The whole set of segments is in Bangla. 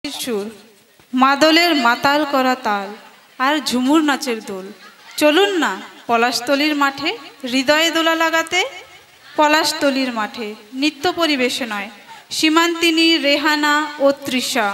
সুর, মাদলের মাতাল করা তাল আর ঝুমুর নাচের দোল। চলুন না পলাশতলির মাঠে হৃদয়ে দোলা লাগাতে। পলাশতলির মাঠে নৃত্য পরিবেশনায় সীমান্তিনী, রেহানা ও তৃষা।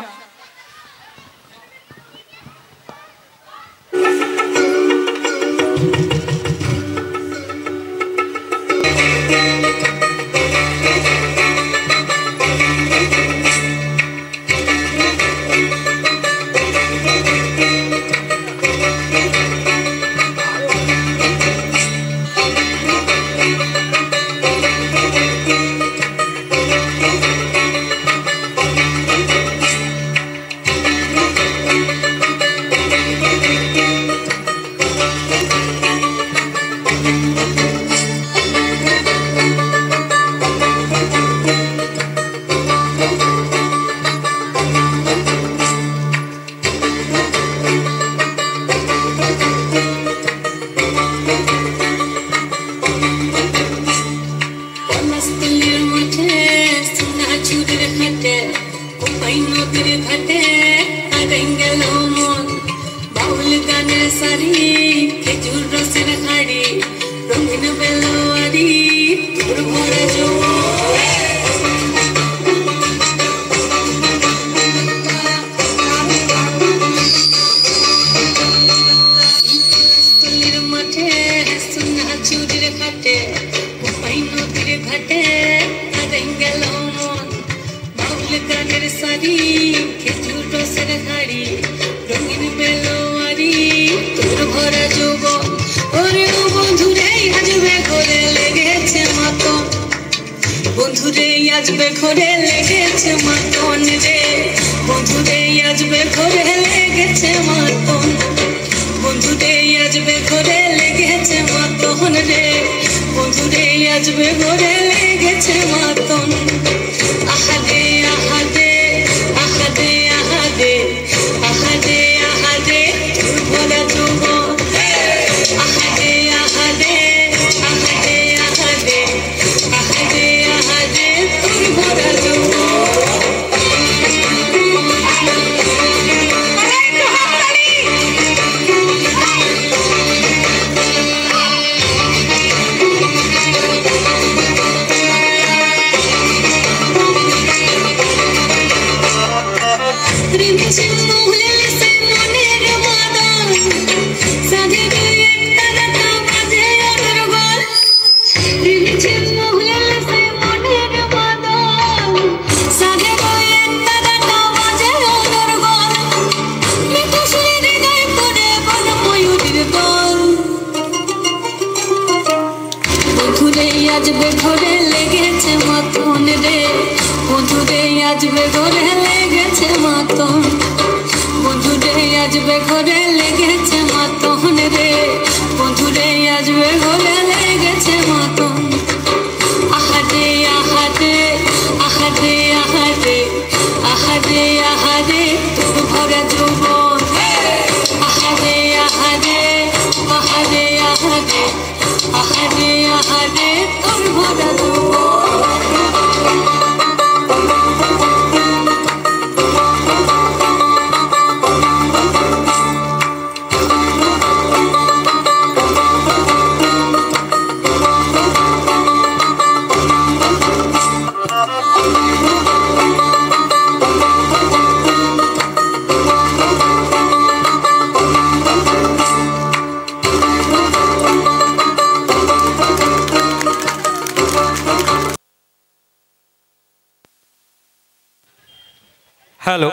হ্যালো,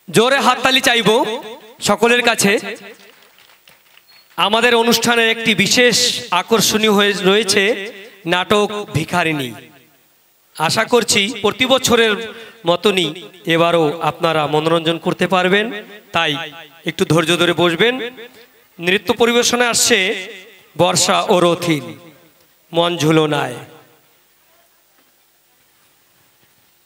জোরে হাততালি চাইব সকলের কাছে। আমাদের অনুষ্ঠানের একটি বিশেষ আকর্ষণীয় হয়ে রয়েছে নাটক ভিখারিনী। আশা করছি প্রতি বছরের মতনই এবারও আপনারা মনোরঞ্জন করতে পারবেন, তাই একটু ধৈর্য ধরে বসবেন। নৃত্য পরিবেশনে আসছে বর্ষা ও রথিন, মন ঝুলনায়।